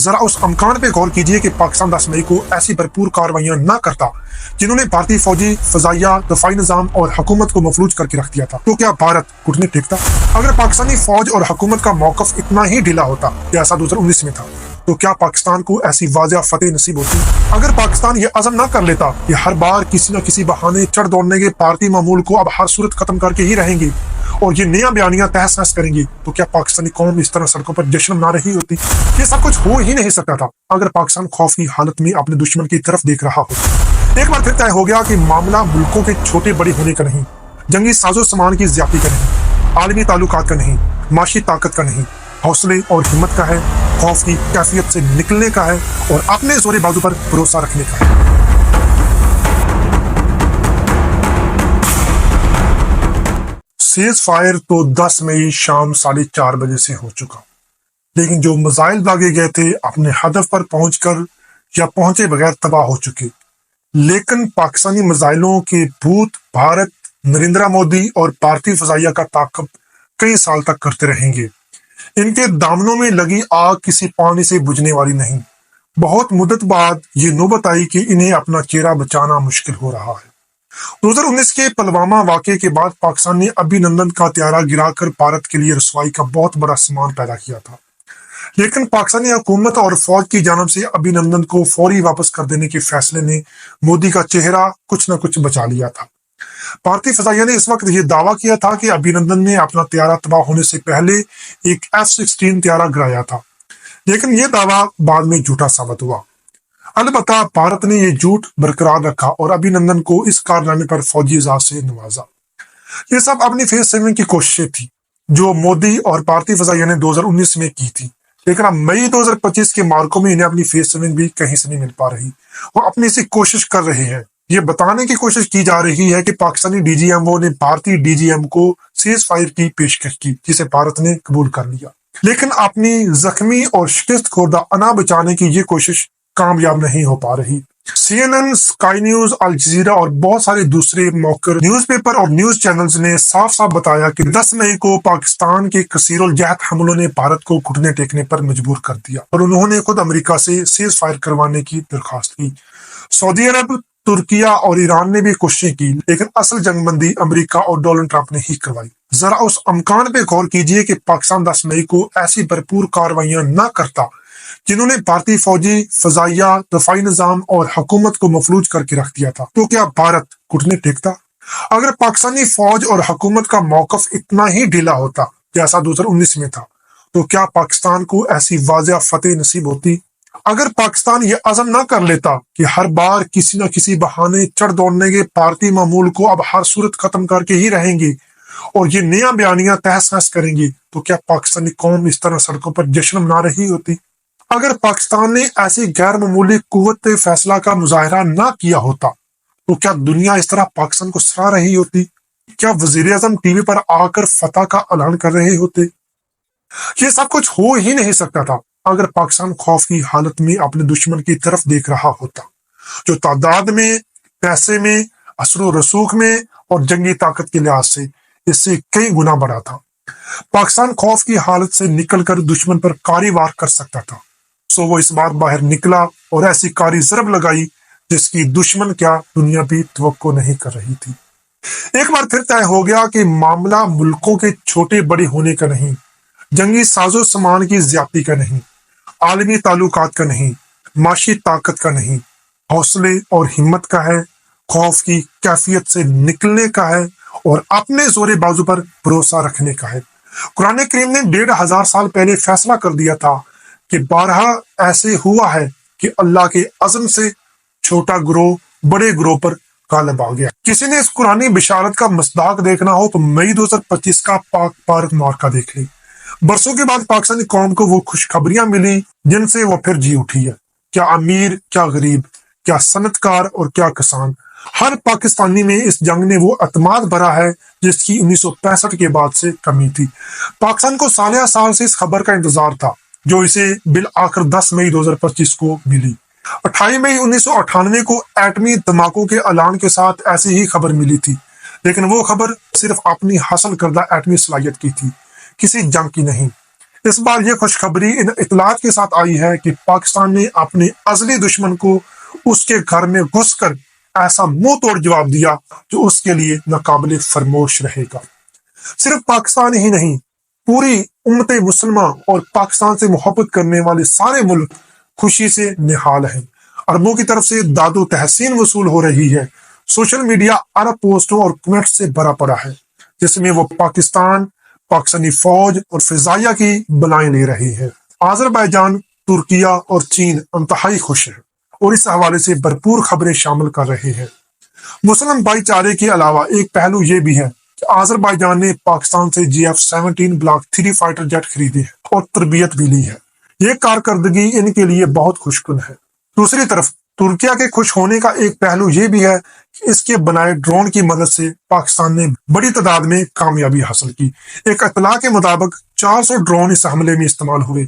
ذرا اس امکان پہ غور کیجئے کہ پاکستان 10 مئی کو ایسی بھرپور کارروائیاں نہ کرتا جنہوں نے بھارتی فوجی، فضائیہ، دفاعی نظام اور حکومت کو مفلوج کر کے رکھ دیا تھا، تو کیا بھارت گھٹنے ٹیکتا؟ اگر پاکستانی فوج اور حکومت کا موقف اتنا ہی ڈھیلا ہوتا جیسا 2019 میں تھا، تو کیا پاکستان کو ایسی واضح فتح نصیب ہوتی؟ اگر پاکستان یہ عزم نہ کر لیتا کہ ہر بار کسی نہ کسی بہانے چڑھ دوڑنے کے بھارتی معمول کو اب ہر صورت ختم کر کے ہی رہیں گے اور یہ نیا بیانیاں تحس نحس کریں گے، تو کیا پاکستانی قوم اس طرح سڑکوں پر جشن منا رہی ہوتی؟ یہ سب کچھ ہو ہی نہیں سکتا تھا اگر پاکستان خوف کی حالت میں اپنے دشمن کی طرف دیکھ رہا ہوتا۔ ایک بار پھر طے ہو گیا کہ معاملہ ملکوں کے چھوٹے بڑے ہونے کا نہیں، جنگی ساز و سامان کی زیادتی کا نہیں، عالمی تعلقات کا نہیں، معاشی طاقت کا نہیں، حوصلے اور ہمت کا ہے، خوف کی کیفیت سے نکلنے کا ہے اور اپنے زور بازو پر بھروسہ رکھنے کا ہے۔ سیز فائر تو 10 مئی شام 4:30 بجے سے ہو چکا، لیکن جو میزائل داغے گئے تھے اپنے ہدف پر پہنچ کر یا پہنچے بغیر تباہ ہو چکے، لیکن پاکستانی میزائلوں کے بھوت بھارت، نریندر مودی اور بھارتی فضائیہ کا تعاقب کئی سال تک کرتے رہیں گے۔ ان کے دامنوں میں لگی آگ کسی پانی سے بجھنے والی نہیں۔ بہت مدت بعد یہ نوبت آئی کہ انہیں اپنا چہرہ بچانا مشکل ہو رہا ہے۔ 2019 کے پلوامہ واقعے کے بعد پاکستان نے ابھی نندن کا طیارہ گرا کر بھارت کے لیے رسوائی کا بہت بڑا سامان پیدا کیا تھا، لیکن پاکستانی حکومت اور فوج کی جانب سے ابھی نندن کو فوری واپس کر دینے کے فیصلے نے مودی کا چہرہ کچھ نہ کچھ بچا لیا تھا۔ بھارتی فضائیہ نے اس وقت یہ دعویٰ کیا تھا کہ ابھی نندن نے اپنا طیارہ تباہ ہونے سے پہلے ایک F-16 طیارہ گرایا تھا، لیکن یہ دعویٰ بعد میں جھوٹا ثابت ہوا۔ البتہ بھارت نے یہ جھوٹ برقرار رکھا اور ابھی نندن کو اس کارنامے پر فوجی اعزاز سے نوازا۔ یہ سب اپنی فیس سیونگ کی کوششیں تھی جو مودی اور بھارتی فضائیہ نے 2019 میں کی تھی، لیکن اب مئی 2025 کے مارکوں میں انہیں اپنی فیس سیونگ بھی کہیں سے نہیں مل پا رہی۔ وہ اپنی سی کوشش کر رہے ہیں، یہ بتانے کی کوشش کی جا رہی ہے کہ پاکستانی ڈی جی ایم او نے بھارتی ڈی جی ایم کو سیز فائر کی پیشکش کی، جسے بھارت نے قبول کر لیا، لیکن اپنی زخمی اور شکست خوردہ انا بچانے کی یہ کوشش کامیاب نہیں ہو پا رہی۔ CNN، اسکائی نیوز، الجزیرہ اور بہت سارے دوسرے موقر نیوز پیپر اور نیوز چینلز نے صاف صاف بتایا کہ 10 مئی کو پاکستان کے کثیر الجہت حملوں نے بھارت کو گھٹنے ٹیکنے پر مجبور کر دیا اور انہوں نے خود امریکہ سے سیز فائر کروانے کی درخواست کی۔ سعودی عرب، ترکیہ اور ایران نے بھی کوششیں کی، لیکن اصل جنگ بندی امریکہ اور ڈونلڈ ٹرمپ نے ہی کروائی۔ ذرا اس امکان پہ غور کیجئے کہ پاکستان 10 مئی کو ایسی بھرپور کارروائیاں نہ کرتا جنہوں نے بھارتی فوجی، فضائیہ، دفاعی نظام اور حکومت کو مفلوج کر کے رکھ دیا تھا، تو کیا بھارت گھٹنے ٹیکتا؟ اگر پاکستانی فوج اور حکومت کا موقف اتنا ہی ڈھیلا ہوتا جیسا 2019 میں تھا، تو کیا پاکستان کو ایسی واضح فتح نصیب ہوتی؟ اگر پاکستان یہ عزم نہ کر لیتا کہ ہر بار کسی نہ کسی بہانے چڑھ دوڑنے کے بھارتی معمول کو اب ہر صورت ختم کر کے ہی رہیں گے اور یہ نیا بیانیاں تحس نحس کریں گے، تو کیا پاکستانی قوم اس طرح سڑکوں پر جشن منا رہی ہوتی؟ اگر پاکستان نے ایسی غیر معمولی قوت فیصلہ کا مظاہرہ نہ کیا ہوتا تو کیا دنیا اس طرح پاکستان کو سراہ رہی ہوتی؟ کیا وزیر اعظم ٹی وی پر آ کر فتح کا اعلان کر رہے ہوتے؟ یہ سب کچھ ہو ہی نہیں سکتا تھا اگر پاکستان خوف کی حالت میں اپنے دشمن کی طرف دیکھ رہا ہوتا، جو تعداد میں، پیسے میں، اثر و رسوخ میں اور جنگی طاقت کے لحاظ سے اس سے کئی گنا بڑا تھا۔ پاکستان خوف کی حالت سے نکل کر دشمن پر کاری وار کر سکتا تھا، سو وہ اس بار باہر نکلا اور ایسی کاری ضرب لگائی جس کی دشمن کیا دنیا بھی توقع نہیں کر رہی تھی۔ ایک بار پھر طے ہو گیا کہ معاملہ ملکوں کے چھوٹے بڑے ہونے کا نہیں، جنگی ساز و سامان کی زیادتی کا نہیں، عالمی تعلقات کا نہیں، معاشی طاقت کا نہیں، حوصلے اور ہمت کا ہے، خوف کی کیفیت سے نکلنے کا ہے اور اپنے زور بازو پر بھروسہ رکھنے کا ہے۔ قرآن کریم نے 1500 سال پہلے فیصلہ کر دیا تھا کہ بارہا ایسے ہوا ہے کہ اللہ کے عزم سے چھوٹا گروہ بڑے گروہ پر غالب آ گیا۔ کسی نے اس قرآنی بشارت کا مصداق دیکھنا ہو تو مئی 2025 کا پاک بھارت معرکہ دیکھ لے۔ برسوں کے بعد پاکستانی قوم کو وہ خوشخبریاں ملی جن سے وہ پھر جی اٹھی ہے۔ کیا امیر، کیا غریب، کیا صنعت کار اور کیا کسان، ہر پاکستانی میں اس جنگ نے وہ اعتماد بھرا ہے جس کی 1965 کے بعد سے کمی تھی۔ پاکستان کو سالیہ سال سے اس خبر کا انتظار تھا جو اسے بالآخر 10 مئی 2025 کو ملی۔ 28 مئی 1998 کو ایٹمی دھماکوں کے اعلان کے ساتھ ایسی ہی خبر ملی تھی، لیکن وہ خبر صرف اپنی حاصل کردہ ایٹمی صلاحیت کی تھی، کسی جنگ کی نہیں۔ اس بار یہ خوشخبری ان اطلاعات کے ساتھ آئی ہے کہ پاکستان نے اپنے ازلی دشمن کو اس کے گھر میں گھس کر ایسا منہ توڑ جواب دیا جو اس کے لیے ناقابل فرموش رہے گا۔ صرف پاکستان ہی نہیں، پوری امت مسلمہ اور پاکستان سے محبت کرنے والے سارے ملک خوشی سے نہال ہیں۔ عربوں کی طرف سے داد و تحسین وصول ہو رہی ہے۔ سوشل میڈیا عرب پوسٹوں اور کمنٹس سے بھرا پڑا ہے، جس میں وہ پاکستان، پاکستانی فوج اور فضائیہ کی بلائیں لے رہی ہے۔ آذربائیجان، ترکیہ اور چین انتہائی خوش ہیں اور اس حوالے سے بھرپور خبریں شامل کر رہے ہیں۔ مسلم بھائی چارے کے علاوہ ایک پہلو یہ بھی ہے کہ آذربائیجان نے پاکستان سے GF-17 بلاک 3 فائٹر جیٹ خریدے ہیں اور تربیت بھی لی ہے۔ یہ کارکردگی ان کے لیے بہت خوشکن ہے۔ دوسری طرف ترکیہ کے خوش ہونے کا ایک پہلو یہ بھی ہے کہ اس کے بنائے ڈرون کی مدد سے پاکستان نے بڑی تعداد میں کامیابی حاصل کی۔ ایک اطلاع کے مطابق 400 ڈرون اس حملے میں استعمال ہوئے۔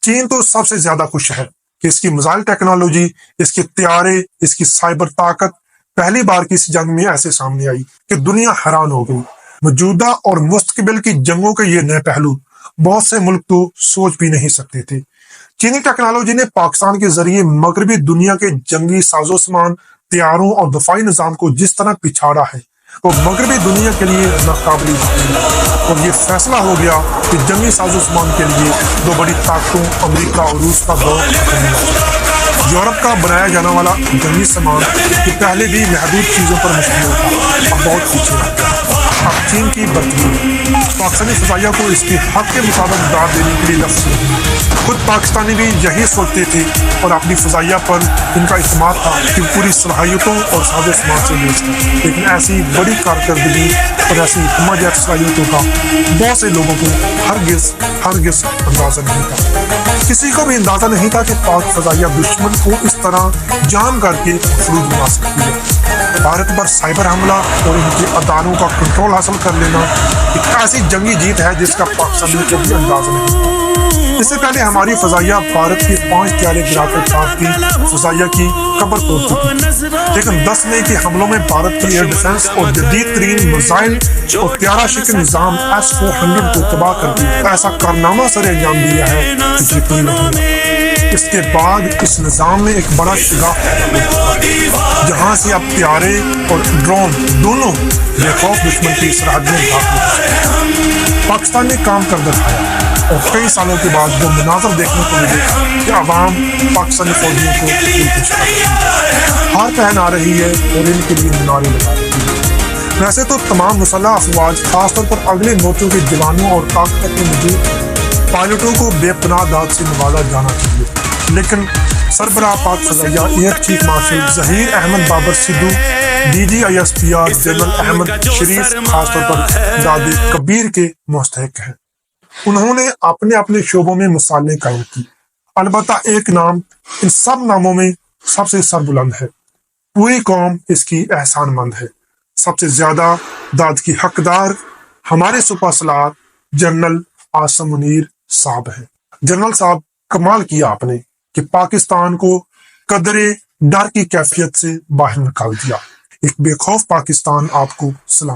چین تو سب سے زیادہ خوش ہے کہ اس کی میزائل ٹیکنالوجی، اس کے طیارے، اس کی سائبر طاقت پہلی بار کی اس جنگ میں ایسے سامنے آئی کہ دنیا حیران ہو گئی۔ موجودہ اور مستقبل کی جنگوں کے یہ نئے پہلو بہت سے ملک تو سوچ بھی نہیں سکتے تھے۔ چینی ٹیکنالوجی نے پاکستان کے ذریعے مغربی دنیا کے جنگی ساز و سامان، طیاروں اور دفاعی نظام کو جس طرح پچھاڑا ہے وہ مغربی دنیا کے لیے ناقابل یقین ہے۔ اور یہ فیصلہ ہو گیا کہ جنگی ساز و سامان کے لیے دو بڑی طاقتوں امریکہ اور روس کا دور ختم ہوا۔ یورپ کا بنایا جانے والا جنگی سامان جو پہلے بھی محدود چیزوں پر مشتمل تھا، اب بہت پیچھے رہ گیا۔ اب چین کی برتری پاکستانی فضائیہ کو اس کے حق کے مطابق داد دینے کے لیے لفظ نہیں۔ خود پاکستانی بھی یہی سوچتے تھے اور اپنی فضائیہ پر ان کا اعتماد تھا کہ پوری صلاحیتوں اور ساز و سامان سے لیس ہے، لیکن ایسی بڑی کارکردگی اور ایسی ہمہ جیت صلاحیتوں کا بہت سے لوگوں کو ہرگز اندازہ نہیں تھا۔ کسی کو بھی اندازہ نہیں تھا کہ پاک فضائیہ دشمن کو اس طرح جام کر کے مفلوج بنا سکتی ہے۔ بھارت پر سائبر حملہ اور ان کے اداروں کا کنٹرول حاصل کر لینا ایک ایسی جنگی جیت ہے جس کا پاکستان میں کبھی اندازہ نہیں تھا۔ اس سے پہلے ہماری فضائیہ بھارت کے 5 پیارے گرا کر پاک کی فضائیہ کی قبر توڑ چکی تھی، لیکن 10 مئی کے حملوں میں بھارت کی ایئر ڈیفنس اور جدید ترین میزائل اور طیارہ شکن نظام S-400 کو تباہ کر کے ایسا کارنامہ سر انجام دیا ہے کہ یقین نہیں۔ اس کے بعد اس نظام میں ایک بڑا شگاف جہاں سے اب طیارے اور ڈرون دونوں بے خوف دشمن کی سرحد میں داخل ہو۔ پاکستان نے کام کر دکھایا اور کئی سالوں کے بعد وہ مناظر دیکھنے کو ملے کہ عوام پاکستانی فوجیوں کو پیش کر رہی ہے، ہار پہن آ رہی ہے اور ان کے لیے منارے لگا رہی ہے۔ ویسے تو تمام مسلح افواج، خاص طور پر اگلے مورچوں کے جوانوں اور طاقت میں موجود پائلٹوں کو بے پناہ داد سے نوازا جانا چاہیے، لیکن سربراہ پاک فضائیہ air chief marshal Zaheer Ahmed Babar Sidhu, DGISPR general Ahmed Sharif خاص طور پر داد کبیر کے مستحق ہیں۔ انہوں نے اپنے اپنے شعبوں میں مثالیں قائم کی، البتہ ایک نام ان سب ناموں میں سب سے سربلند ہے، پوری قوم اس کی احسان مند ہے۔ سب سے زیادہ داد کی حقدار ہمارے سپہ سالار جنرل عاصم منیر صاحب ہیں۔ جنرل صاحب، کمال کیا آپ نے کہ پاکستان کو قدرے ڈر کی کیفیت سے باہر نکال دیا۔ ایک بے خوف پاکستان آپ کو سلام۔